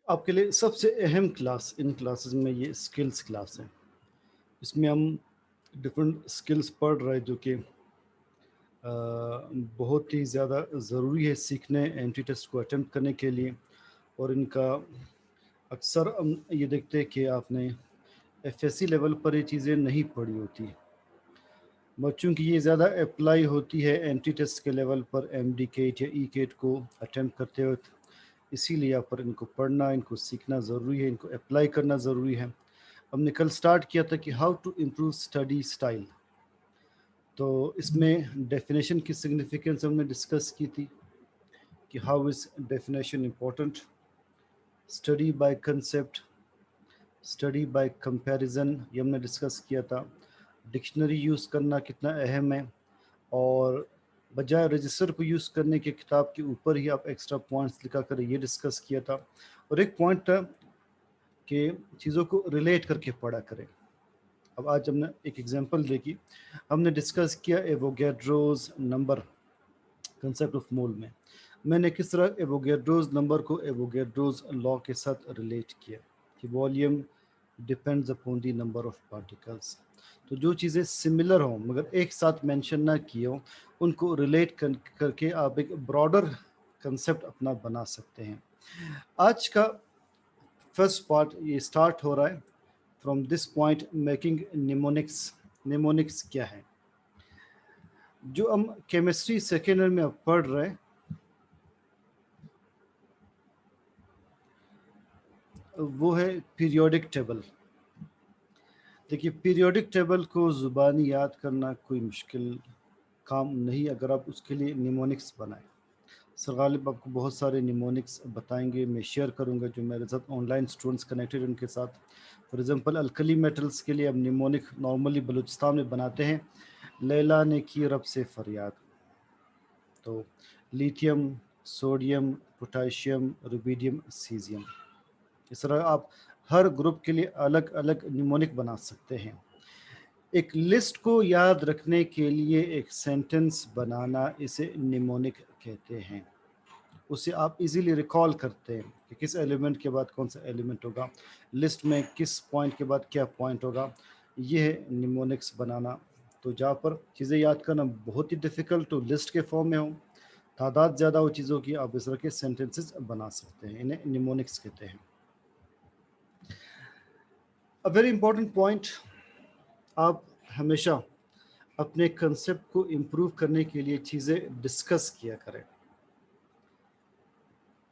आपके लिए सबसे अहम क्लास इन क्लासेस में ये स्किल्स क्लास है। इसमें हम डिफरेंट स्किल्स पढ़ रहे हैं जो कि बहुत ही ज़्यादा ज़रूरी है सीखने एंट्री टेस्ट को अटेम्प्ट करने के लिए। और इनका अक्सर हम ये देखते हैं कि आपने एफएससी लेवल पर ये चीज़ें नहीं पढ़ी होती, बच्चों की ये ज़्यादा अप्लाई होती है एंट्री टेस्ट के लेवल पर एमडी केट या ई केट को अटेम्प्ट करते वक्त। इसीलिए यहाँ पर इनको पढ़ना, इनको सीखना ज़रूरी है, इनको अप्लाई करना ज़रूरी है। हमने कल स्टार्ट किया था कि how to improve study style. तो इसमें डेफिनेशन की सिग्निफिकेंस हमने डिस्कस की थी कि how is definition important, study bye concept, study bye comparison, ये हमने डिस्कस किया था। डिक्शनरी यूज़ करना कितना अहम है, और बजाय रजिस्टर को यूज़ करने के किताब के ऊपर ही आप एक्स्ट्रा पॉइंट्स लिखा कर, ये डिस्कस किया था। और एक पॉइंट था कि चीज़ों को रिलेट करके पढ़ा करें। अब आज हमने एक एग्जांपल देखी, हमने डिस्कस किया Avogadro's number concept of mole में। मैंने किस तरह एवोगैड्रोज नंबर को एवोगैड्रोज लॉ के साथ रिलेट किया कि volume depends upon the number of particles. तो जो चीज़ें सिमिलर हों मगर एक साथ मेंशन ना किए हों, उनको रिलेट करके आप एक ब्रॉडर कंसेप्ट अपना बना सकते हैं। आज का फर्स्ट पार्ट ये स्टार्ट हो रहा है from this point, making mnemonics. Mnemonics क्या है? जो हम केमिस्ट्री सेकेंड ईयर में अब पढ़ रहे हैं वो है पीरियोडिक टेबल। देखिए, पीरियोडिक टेबल को ज़ुबानी याद करना कोई मुश्किल काम नहीं अगर आप उसके लिए निमोनिक्स बनाएं। सर गालिब आपको बहुत सारे निमोनिक्स बताएंगे, मैं शेयर करूंगा जो मेरे साथ ऑनलाइन स्टूडेंट्स कनेक्टेड उनके साथ। फॉर एग्जांपल अल्कली मेटल्स के लिए हम निमोनिक नॉर्मली बलूचिस्तान में बनाते हैं, लैला ने की रब से फरियाद। तो lithium, sodium, potassium, rubidium, caesium, इस तरह आप हर ग्रुप के लिए अलग अलग निमोनिक बना सकते हैं। एक लिस्ट को याद रखने के लिए एक सेंटेंस बनाना, इसे निमोनिक कहते हैं। उसे आप इजीली रिकॉल करते हैं कि किस एलिमेंट के बाद कौन सा एलिमेंट होगा, लिस्ट में किस पॉइंट के बाद क्या पॉइंट होगा। ये है निमोनिक्स बनाना। तो जहाँ पर चीज़ें याद करना बहुत ही डिफ़िकल्ट हो, लिस्ट के फॉर्म में हो, तादाद ज़्यादा हो चीज़ों की, आप इस तरह के सेंटेंसेस बना सकते हैं, इन्हें निमोनिक्स कहते हैं। अ वेरी इंपॉर्टेंट पॉइंट, आप हमेशा अपने कंसेप्ट को इम्प्रूव करने के लिए चीज़ें डिस्कस किया करें।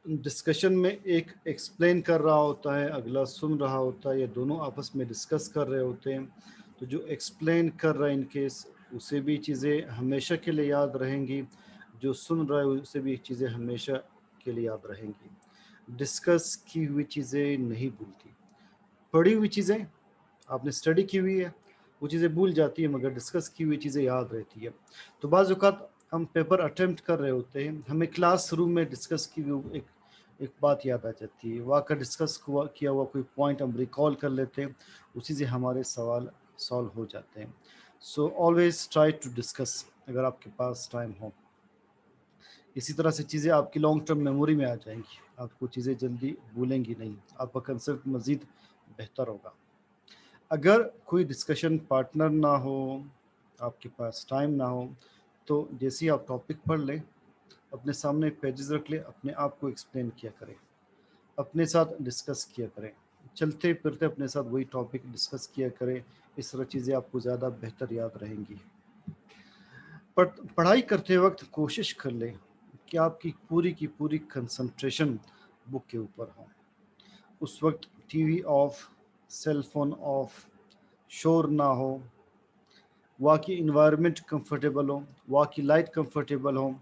डिस्कशन में एक एक्सप्लेन कर रहा होता है, अगला सुन रहा होता है, या दोनों आपस में डिस्कस कर रहे होते हैं। तो जो एक्सप्लेन कर रहा है इन केस, उसे भी चीज़ें हमेशा के लिए याद रहेंगी, जो सुन रहा है उसे भी चीज़ें हमेशा के लिए याद रहेंगी। डिस्कस की हुई चीज़ें नहीं भूलती, पढ़ी हुई चीज़ें आपने स्टडी की हुई है वो चीज़ें भूल जाती है, मगर डिस्कस की हुई चीज़ें याद रहती है। तो बाज़ औक़ात हम पेपर अटेम्प्ट कर रहे होते हैं, हमें क्लास रूम में डिस्कस की हुई एक बात याद आ जाती है, वहाँ का डिस्कस किया हुआ कोई पॉइंट हम रिकॉल कर लेते हैं, उसी से हमारे सवाल सॉल्व हो जाते हैं। So always try to discuss अगर आपके पास टाइम हो। इसी तरह से चीज़ें आपकी लॉन्ग टर्म मेमोरी में आ जाएंगी, आपको चीज़ें जल्दी भूलेंगी नहीं, आपका कंसेप्ट मज़ीद बेहतर होगा। अगर कोई डिस्कशन पार्टनर ना हो, आपके पास टाइम ना हो, तो जैसे ही आप टॉपिक पढ़ लें, अपने सामने पेजेस रख लें, अपने आप को एक्सप्लेन किया करें, अपने साथ डिस्कस किया करें, चलते फिरते अपने साथ वही टॉपिक डिस्कस किया करें। इस तरह चीज़ें आपको ज़्यादा बेहतर याद रहेंगी। पर पढ़ाई करते वक्त कोशिश कर लें कि आपकी पूरी की पूरी कंसंट्रेशन बुक के ऊपर हो। उस वक्त TV off, cell phone off, शोर ना हो, वहाँ की इन्वायरमेंट कंफर्टेबल हो, वहाँ की लाइट कंफर्टेबल हो।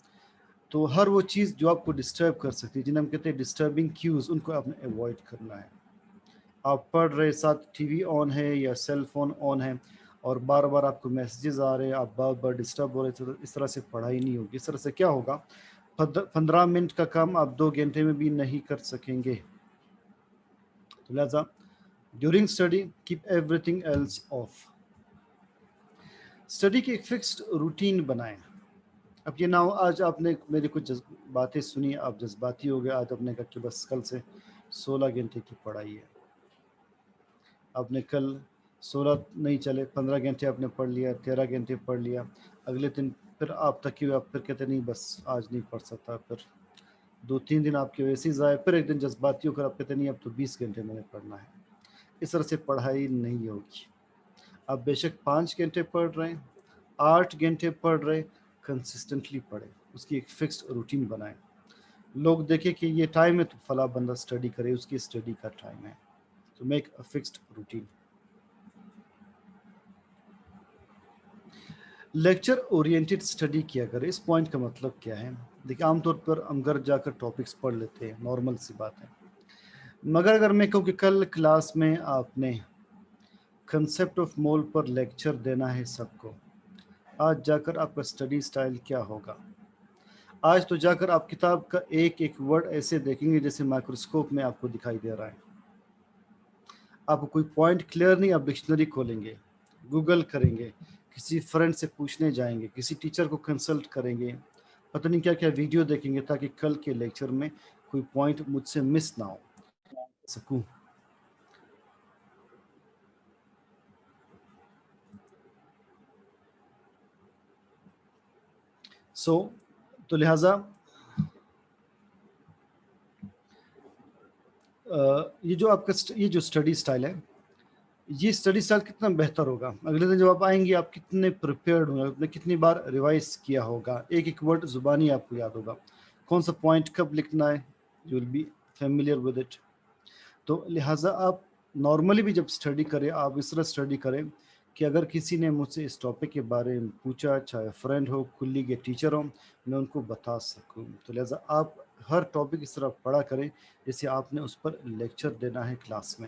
तो हर वो चीज़ जो आपको डिस्टर्ब कर सकती है, जिन्हें हम कहते हैं डिस्टर्बिंग क्यूज़, उनको आपने अवॉइड करना है। आप पढ़ रहे साथ टीवी ऑन है या सेल फोन ऑन है और बार बार आपको मैसेजेस आ रहे हैं, आप बार बार डिस्टर्ब हो रहे थे, तो इस तरह से पढ़ाई नहीं होगी। इस तरह से क्या होगा, 15 मिनट का काम आप 2 घंटे में भी नहीं कर सकेंगे। तो लिहाजा during study keep everything else of. Study की एक फिक्स्ड रूटीन बनाएं। اب یہ نہ ہو آج آپ نے میری کچھ باتیں سنی، آپ جذباتی ہو گئے، آج آپ نے کہا کہ بس کل سے 16 گھنٹے کی پڑھائی ہے، آپ نے کل 16 نہیں چلے 15 گھنٹے آپ نے پڑھ لیا، 13 گھنٹے پڑھ لیا، اگلے دن پھر آپ تک ہوئے، آپ پھر کہتے نہیں بس آج نہیں پڑھ سکتا، پھر 2-3 دن آپ کے ویسے ہی ضائع، پھر ایک دن جذباتی ہو کر آپ کہتے نہیں اب تو 20 گھنٹے میں نے پڑھنا ہے۔ اس طرح سے پڑھائی نہیں ہوگی۔ آپ بے شک 5 گھنٹے پڑھ رہے ہیں، 8 گھنٹے پڑھ رہے، کنسسٹنٹلی پڑھیں، اس کی ایک فکسڈ روٹین بنائیں۔ لوگ دیکھیں کہ یہ ٹائم ہے تو فلاں بندہ اسٹڈی کرے، اس کی اسٹڈی کا ٹائم ہے، تو make a fixed routine. Lecture oriented study کیا کرے، اس پوائنٹ کا مطلب کیا ہے؟ دیکھیں عام طور پر ہم گھر جا کر ٹاپکس پڑھ لیتے ہیں، نارمل سی بات ہے، مگر اگر میں کہوں کہ کل کلاس میں آپ نے کنسیپٹ آف مول پر لیکچر دینا ہے سب کو، آج جا کر آپ کا اسٹڈی سٹائل کیا ہوگا؟ آج تو جا کر آپ کتاب کا ایک ایک ورڈ ایسے دیکھیں گے جیسے مائکروسکوپ میں آپ کو دکھائی دے رہا ہے۔ آپ کو کوئی پوائنٹ کلیئر نہیں، آپ ڈکشنری کھولیں گے، گوگل کریں گے، کسی فرینڈ سے پوچھنے جائیں گے، کسی ٹیچر کو کنسلٹ کریں گے، پتہ نہیں کیا کیا ویڈیو دیکھیں گے تاکہ کل کے لیکچر میں کوئی پوائنٹ مجھ سے مس نہ ہو سکوں۔ تو لہٰذا یہ جو آپ کا یہ جو اسٹڈی سٹائل ہے، یہ اسٹڈی سٹائل کتنا بہتر ہوگا اگلے دن جب آپ آئیں گے، آپ کتنے پریپیئرڈ ہوں گے، آپ نے کتنی بار ریوائز کیا ہوگا، ایک ایک ورڈ زبانی آپ کو یاد ہوگا، کون سا پوائنٹ کب لکھنا ہے، you will be familiar with it. تو لہٰذا آپ نارملی بھی جب اسٹڈی کریں، آپ اس طرح اسٹڈی کریں کہ اگر کسی نے مجھ سے اس ٹاپک کے بارے میں پوچھا، چاہے فرینڈ ہو، کلیگ یا ٹیچر ہو، میں ان کو بتا سکوں۔ تو لہٰذا آپ ہر ٹاپک اس طرح پڑھا کریں جیسے آپ نے اس پر لیکچر دینا ہے کلاس میں۔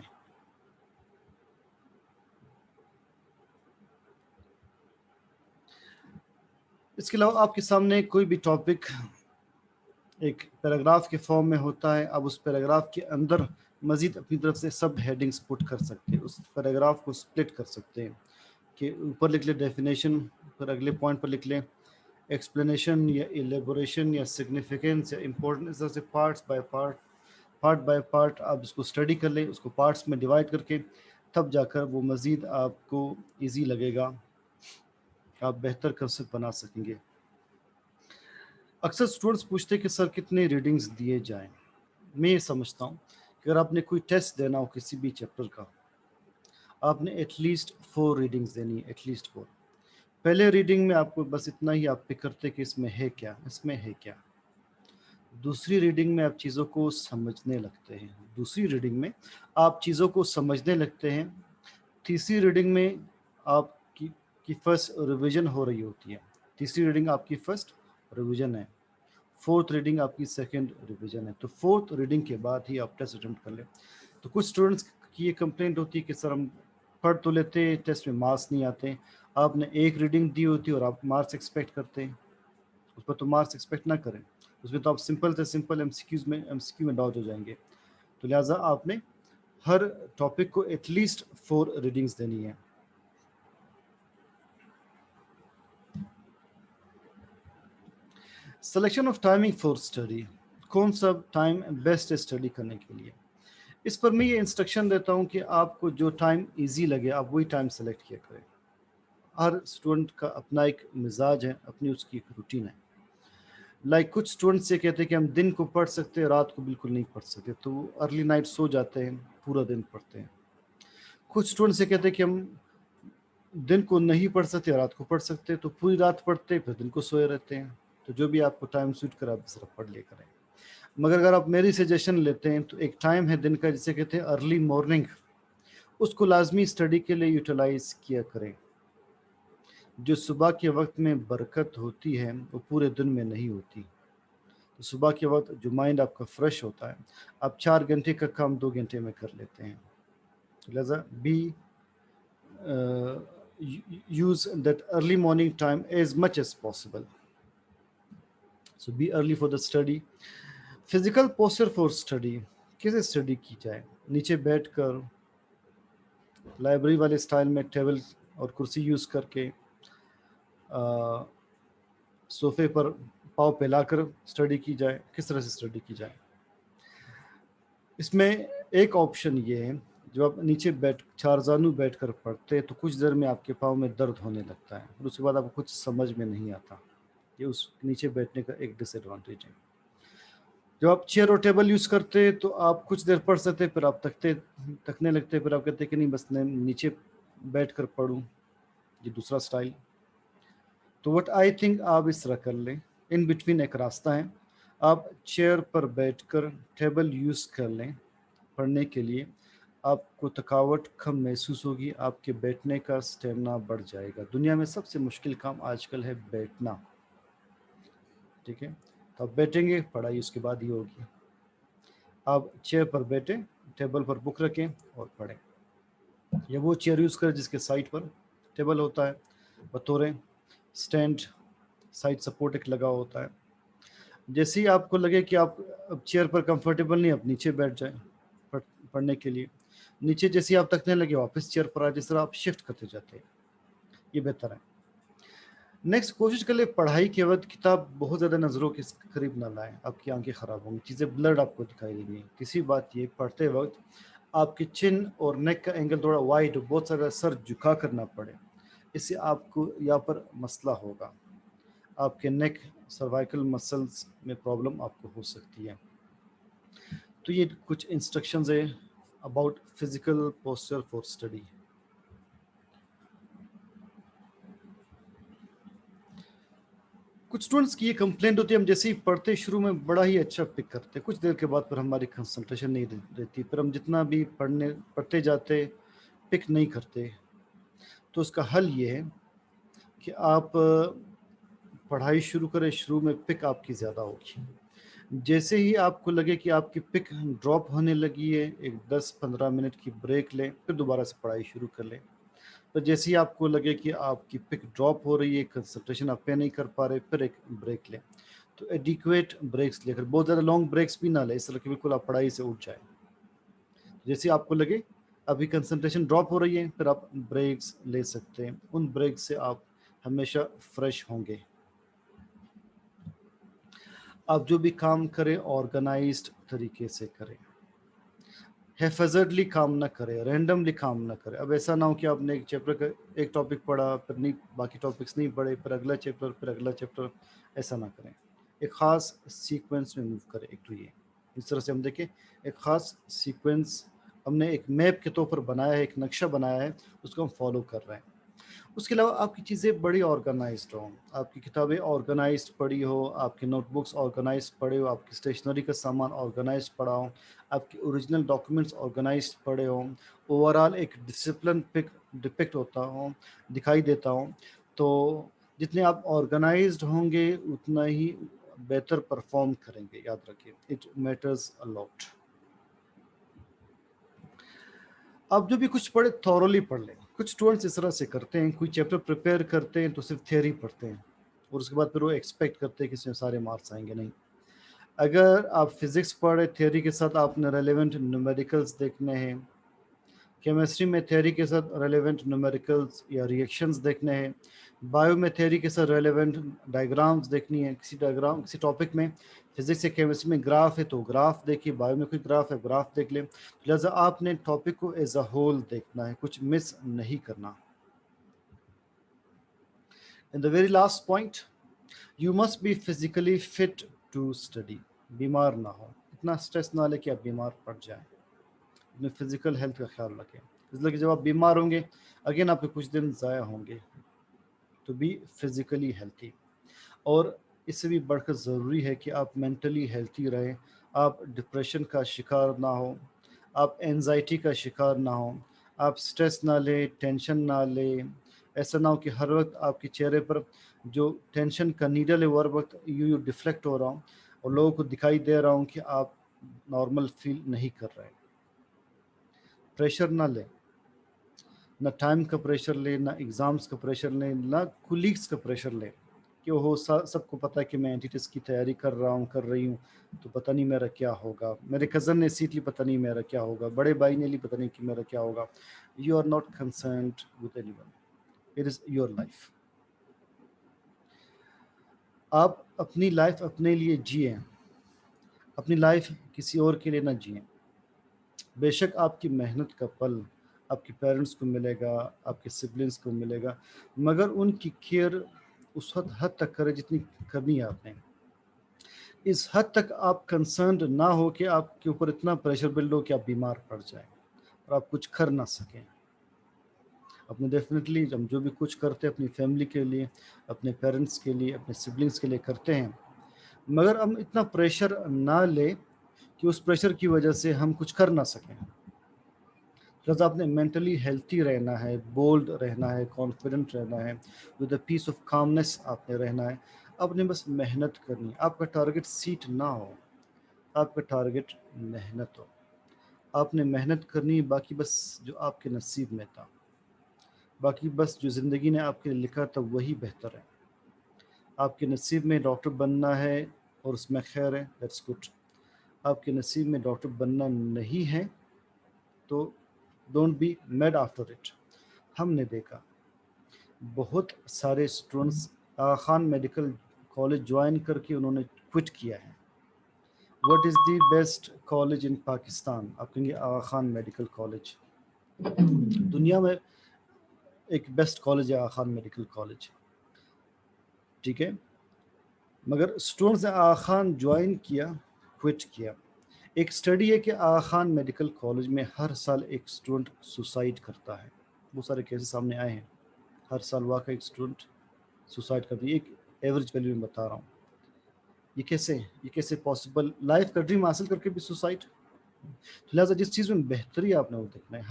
اس کے علاوہ آپ کے سامنے کوئی بھی ٹاپک ایک پیراگراف کے فارم میں ہوتا ہے، آپ اس پیراگراف کے اندر مزید اپنی طرف سے سب ہیڈنگز پٹ کر سکتے ہیں، اس پیراگراف کو سپلٹ کر سکتے ہیں کہ اوپر لکھ لیں ڈیفینیشن، پھر اگلے پوائنٹ پر لکھ لیں ایکسپلینیشن یا ایلیبوریشن یا سگنیفیکینس یا امپورٹنس، اس طرح سے پارٹ بائی پارٹ آپ اس کو اسٹڈی کر لیں، اس کو پارٹس میں ڈیوائڈ کر کے، تب جا کر وہ مزید آپ کو ایزی لگے گا، آپ بہتر کنسپٹ بنا سکیں گے۔ اکثر اسٹوڈنٹس پوچھتے کہ سر کتنے ریڈنگز دیے جائیں۔ میں یہ سمجھتا ہوں کہ اگر آپ نے کوئی ٹیسٹ دینا ہو کسی بھی چیپٹر کا، آپ نے ایٹ لیسٹ 4 ریڈنگز دینی ہے، ایٹ لیسٹ 4۔ پہلے ریڈنگ میں آپ کو بس اتنا ہی آپ پک کرتے کہ اس میں ہے کیا، اس میں ہے کیا۔ دوسری ریڈنگ میں آپ چیزوں کو سمجھنے لگتے ہیں، دوسری ریڈنگ میں آپ چیزوں کو سمجھنے لگتے ہیں، تیسری ریڈنگ میں آپ کی فرسٹ ریویژن ہو رہی ہوتی ہے، تیسری ریڈنگ آپ کی فرسٹ ریویژن ہے، فورتھ ریڈنگ آپ کی سیکنڈ ریویژن ہے، تو فورتھ ریڈنگ کے بعد ہی آپ ٹیسٹ اٹمپٹ کر لیں۔ تو کچھ اسٹوڈنٹس کی یہ کمپلینٹ ہوتی ہے کہ سر ہم پڑھ تو لیتے ہیں، ٹیسٹ میں مارکس نہیں آتے، آپ نے ایک ریڈنگ دی ہوتی ہے اور آپ مارکس ایکسپیکٹ کرتے ہیں، اس پر تو مارکس ایکسپیکٹ نہ کریں، اس میں تو آپ سمپل سے سمپل ایم سی کیو میں ڈاؤٹ ہو جائیں گے۔ تو لہٰذا آپ نے ہر ٹاپک کو ایٹ لیسٹ 4 ریڈنگز دینی ہے۔ Selection of timing for study, کون سا ٹائم بیسٹ ہے اسٹڈی کرنے کے لیے؟ اس پر میں یہ انسٹرکشن دیتا ہوں کہ آپ کو جو ٹائم ایزی لگے آپ وہی ٹائم سلیکٹ کیا کریں۔ ہر اسٹوڈنٹ کا اپنا ایک مزاج ہے، اپنی اس کی ایک روٹین ہے۔ کچھ اسٹوڈنٹس یہ کہتے ہیں کہ ہم دن کو پڑھ سکتے ہیں، رات کو بالکل نہیں پڑھ سکتے، تو وہ ارلی نائٹ سو جاتے ہیں، پورا دن پڑھتے ہیں۔ کچھ اسٹوڈنٹس یہ کہتے ہیں کہ ہم دن کو نہیں پڑھ سکتے، رات کو پڑھ سکتے، تو پوری رات پڑھتے پھر دن کو سوئے رہتے ہیں۔ تو جو بھی آپ کو ٹائم سوٹ کرے آپ صرف پڑھ لیا کریں۔ مگر اگر آپ میری سجیشن لیتے ہیں تو ایک ٹائم ہے دن کا جسے کہتے ہیں ارلی مارننگ، اس کو لازمی اسٹڈی کے لیے یوٹیلائز کیا کریں۔ جو صبح کے وقت میں برکت ہوتی ہے وہ پورے دن میں نہیں ہوتی۔ تو صبح کے وقت جو مائنڈ آپ کا فریش ہوتا ہے، آپ 4 گھنٹے کا کام 2 گھنٹے میں کر لیتے ہیں۔ لہذا use that early morning time as much as possible. So be early for the study. Physical posture for study، کیسے اسٹڈی کی جائے؟ نیچے بیٹھ کر، لائبریری والے اسٹائل میں ٹیبل اور کرسی یوز کر کے، सोफे पर पाँव फैलाकर स्टडी की जाए, किस तरह से स्टडी की जाए। इसमें एक ऑप्शन ये है, जब आप नीचे बैठ चारजानू बैठकर पढ़ते हैं तो कुछ देर में आपके पाँव में दर्द होने लगता है, फिर उसके बाद आपको कुछ समझ में नहीं आता। ये उस नीचे बैठने का एक डिसएडवांटेज है। जब आप चेयर और टेबल यूज़ करते हैं तो आप कुछ देर पढ़ सकते हैं, फिर आप थकने लगते हैं, फिर आप कहते हैं कि नहीं बस मैं नीचे बैठ कर पढ़ूँ, ये दूसरा स्टाइल। तो व्हाट आई थिंक आप इस तरह कर लें, इन बिटवीन एक रास्ता है, आप चेयर पर बैठकर टेबल यूज़ कर लें पढ़ने के लिए, आपको थकावट कम महसूस होगी, आपके बैठने का स्टेमिना बढ़ जाएगा। दुनिया में सबसे मुश्किल काम आजकल है बैठना, ठीक है। तो आप बैठेंगे, पढ़ाई उसके बाद ही होगी। आप चेयर पर बैठे, टेबल पर बुक रखें और पढ़ें, या वो चेयर यूज़ करें जिसके साइड पर टेबल होता है, बतौर स्टैंड साइड सपोर्ट एक लगा होता है। जैसे ही आपको लगे कि आप अब चेयर पर कंफर्टेबल नहीं, आप नीचे बैठ जाएं पढ़ने के लिए। नीचे जैसे ही आप तकने लगे वापस चेयर पर आ, जिस तरह आप शिफ्ट करते जाते हैं, ये बेहतर है। नेक्स्ट, कोशिश कर ले पढ़ाई के वक्त किताब बहुत ज़्यादा नज़रों के करीब ना लाएं, आपकी आंखें ख़राब होंगी, चीज़ें ब्लर्ड आपको दिखाई देंगी। तीसरी बात ये, पढ़ते वक्त आपकी चिन और नेक का एंगल थोड़ा वाइड, बहुत सारा सर झुका करना पड़े, इससे आपको यहाँ पर मसला होगा, आपके नेक सर्वाइकल मसल्स में प्रॉब्लम आपको हो सकती है। तो ये कुछ इंस्ट्रक्शंस है about physical posture for study. कुछ स्टूडेंट्स की ये कंप्लेंट होती है, हम जैसे ही पढ़ते शुरू में बड़ा ही अच्छा पिक करते, कुछ देर के बाद पर हमारी कंसंट्रेशन नहीं रहती, पर हम जितना भी पढ़ते जाते पिक नहीं करते। तो उसका हल ये है कि आप पढ़ाई शुरू करें, शुरू में पिक आपकी ज़्यादा होगी। जैसे ही आपको लगे कि आपकी पिक ड्रॉप होने लगी है, एक 10-15 मिनट की ब्रेक लें, फिर दोबारा से पढ़ाई शुरू कर लें। तो जैसे ही आपको लगे कि आपकी पिक ड्रॉप हो रही है, कंसंट्रेशन आप पे नहीं कर पा रहे, फिर एक ब्रेक लें। तो एडिक्वेट ब्रेक्स लेकर, बहुत ज़्यादा लॉन्ग ब्रेक्स भी ना लें, इस तरह कि बिल्कुल आप पढ़ाई से उठ जाए। जैसे आपको लगे अभी कंसंट्रेशन ड्रॉप हो रही है, फिर आप ब्रेक्स ले सकते हैं, उन ब्रेक से आप हमेशा फ्रेश होंगे। आप जो भी काम करें ऑर्गेनाइज्ड तरीके से करें, हैफजर्डली काम ना करें, रैंडमली काम ना करें। अब ऐसा ना हो कि आपने एक चैप्टर का एक टॉपिक पढ़ा, फिर नहीं बाकी टॉपिक्स नहीं पढ़े, फिर अगला चैप्टर, फिर अगला चैप्टर, ऐसा ना करें। एक ख़ास सीक्वेंस में मूव करें। एक तो ये, इस तरह से हम देखें, एक ख़ास सीक्वेंस हमने एक मैप के तौर पर बनाया है, एक नक्शा बनाया है, उसको हम फॉलो कर रहे हैं। उसके अलावा आपकी चीज़ें बड़ी ऑर्गेनाइज्ड हों, आपकी किताबें ऑर्गेनाइज्ड पड़ी हो, आपके नोटबुक्स ऑर्गेनाइज्ड पड़े हो, आपकी स्टेशनरी का सामान ऑर्गेनाइज्ड पड़ा हो, आपके ओरिजिनल डॉक्यूमेंट्स ऑर्गेनाइज्ड पड़े हों, ओवरऑल एक डिसिप्लिन पिक डिपिक्ट होता हो, दिखाई देता हो। तो जितने आप ऑर्गेनाइज्ड होंगे उतना ही बेहतर परफॉर्म करेंगे, याद रखिए, इट मैटर्स अ लॉट। आप जो भी कुछ पढ़े थॉरली पढ़ लें। कुछ स्टूडेंट्स इस तरह से करते हैं, कोई चैप्टर प्रिपेयर करते हैं तो सिर्फ थियरी पढ़ते हैं और उसके बाद फिर वो एक्सपेक्ट करते हैं कि इसमें सारे मार्क्स आएंगे। नहीं, अगर आप फिजिक्स पढ़े, थियरी के साथ आपने रेलेवेंट न्यूमेरिकल्स देखने हैं, केमिस्ट्री में थ्योरी के साथ रेलेवेंट न्यूमेरिकल्स या रिएक्शंस देखने हैं, बायो में थ्योरी के साथ रेलेवेंट डायग्राम्स देखनी है, किसी टॉपिक में फिजिक्स या केमिस्ट्री में ग्राफ है तो ग्राफ देखिए, बायो में कोई ग्राफ है ग्राफ देख लें। लिहाजा आपने टॉपिक को एज अ होल देखना है, कुछ मिस नहीं करना। In the very last point, you must be physically fit to study. बीमार ना हो, इतना स्ट्रेस ना ले कि आप बीमार पड़ जाएं। अपने फिजिकल हेल्थ का ख्याल रखें, इसलिए कि जब आप बीमार होंगे अगेन आपके कुछ दिन ज़ाया होंगे। तो बी फिज़िकली हेल्थी, और इससे भी बढ़कर ज़रूरी है कि आप मेंटली हेल्थी रहें, आप डिप्रेशन का शिकार ना हो, आप एंजाइटी का शिकार ना हो, आप स्ट्रेस ना लें, टेंशन ना लें। ऐसा ना हो कि हर वक्त आपके चेहरे पर जो टेंशन का नीडल है वो हर वक्त यूँ डिफ्लेक्ट हो रहा हूँ और लोगों को दिखाई दे रहा हूँ कि आप नॉर्मल फील नहीं कर रहे हैं। प्रेशर ना लें, ना टाइम का प्रेशर लें, ना एग्ज़ाम्स का प्रेशर लें, ना कुलीग्स का प्रेशर लें कि वो सबको पता है कि मैं एंटी टेस्ट की तैयारी कर रहा हूँ, कर रही हूँ, तो पता नहीं मेरा क्या होगा, मेरे कज़न ने सीट ली पता नहीं मेरा क्या होगा, बड़े भाई ने ली पता नहीं कि मेरा क्या होगा। You are not concerned with anyone, it is your life. آپ اپنی لائف اپنے لیے جئیں، اپنی لائف کسی اور کے لیے نہ جئیں. بے شک آپ کی محنت کا پل آپ کے پیرنٹس کو ملے گا، آپ کے سبلنگس کو ملے گا، مگر ان کی کیئر اس حد تک کرے جتنی کرنی ہے آپ نے. اس حد تک آپ کنسرنڈ نہ ہو کہ آپ کے اوپر اتنا پریشر بلڈ ہو کہ آپ بیمار پڑ جائیں اور آپ کچھ کر نہ سکیں. اپنے ڈیفینیٹلی ہم جو بھی کچھ کرتے ہیں اپنی فیملی کے لیے، اپنے پیرنٹس کے لیے، اپنے سبلنگس کے لیے کرتے ہیں، مگر ہم اتنا پریشر نہ لیں کہ اس پریشر کی وجہ سے ہم کچھ کر نہ سکیں. لہٰذا آپ نے مینٹلی ہیلتھی رہنا ہے، بولڈ رہنا ہے، کانفیڈنٹ رہنا ہے، with a peace of calmness آپ نے رہنا ہے. آپ نے بس محنت کرنی ہے. آپ کا ٹارگٹ سیٹ نہ ہو، آپ کا ٹارگٹ محنت ہو. آپ نے محنت کرنی ہے، باقی بس جو آپ کے نصیب میں تھا، باقی بس جو زندگی نے آپ کے لیے لکھا تھا وہی بہتر ہے. آپ کے نصیب میں ڈاکٹر بننا ہے اور اس میں خیر ہے، دیٹس گڈ. آپ کے نصیب میں ڈاکٹر بننا نہیں ہے تو don't be mad after it. ہم نے دیکھا بہت سارے students Aga Khan medical college join کر کے انہوں نے کوئٹ کیا ہے. What is the best college in Pakistan? آپ کہیں گے آغا خان میڈیکل کالج. دنیا میں ایک بیسٹ کالج ہے آغا خان میڈیکل کالج، ٹھیک ہے، مگر اسٹوڈنٹس نے آغا خان جوائن کیا، کوئٹ کیا. ایک اسٹڈی ہے کہ آغا خان میڈیکل کالج میں ہر سال ایک اسٹوڈنٹ سوسائڈ کرتا ہے. بہت سارے کیسز سامنے آئے ہیں، ہر سال واقعی ایک اسٹوڈنٹ سوسائڈ کرتی ہے. ایک ایوریج ویلیو میں بتا رہا ہوں. یہ کیسے پاسبل؟ لائف کا ڈریم حاصل کر کے بھی سوسائڈ. لہٰذا جس چیز میں بہتری آپ نے وہ دیکھنا ہے.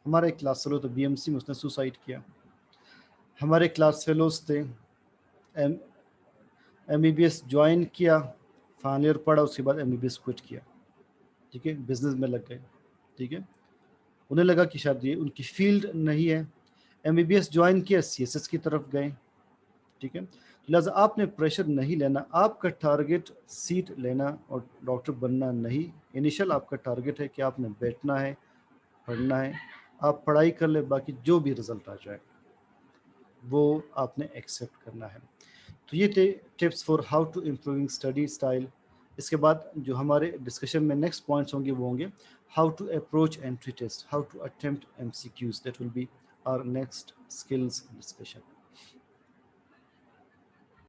ہمارا ایک کلاس فیلو تو بی ایم سی میں اس نے سوسائڈ کیا. ہمارے کلاس فیلوز تھے، M B B S join کیا، فائنل ایئر پڑھا، اس کے بعد M B B S quit کیا، ٹھیک ہے، بزنس میں لگ گئے، ٹھیک ہے. انہیں لگا کہ شاید یہ ان کی فیلڈ نہیں ہے. M B B S join کیا، سی ایس ایس کی طرف گئے، ٹھیک ہے. لہٰذا آپ نے پریشر نہیں لینا. آپ کا ٹارگٹ سیٹ لینا اور ڈاکٹر بننا نہیں. انیشل آپ کا ٹارگٹ ہے کہ آپ نے بیٹھنا ہے، پڑھنا ہے. آپ پڑھائی کر لیں، باقی جو بھی رزلٹ آ جائے وہ آپ نے ایکسیپٹ کرنا ہے. تو یہ تھے tips for how to improving study style. اس کے بعد جو ہمارے ڈسکشن میں نیکسٹ پوائنٹس ہوں گے وہ ہوں گے how to approach entry test, how to attempt M C Qs. That will be our next skills discussion.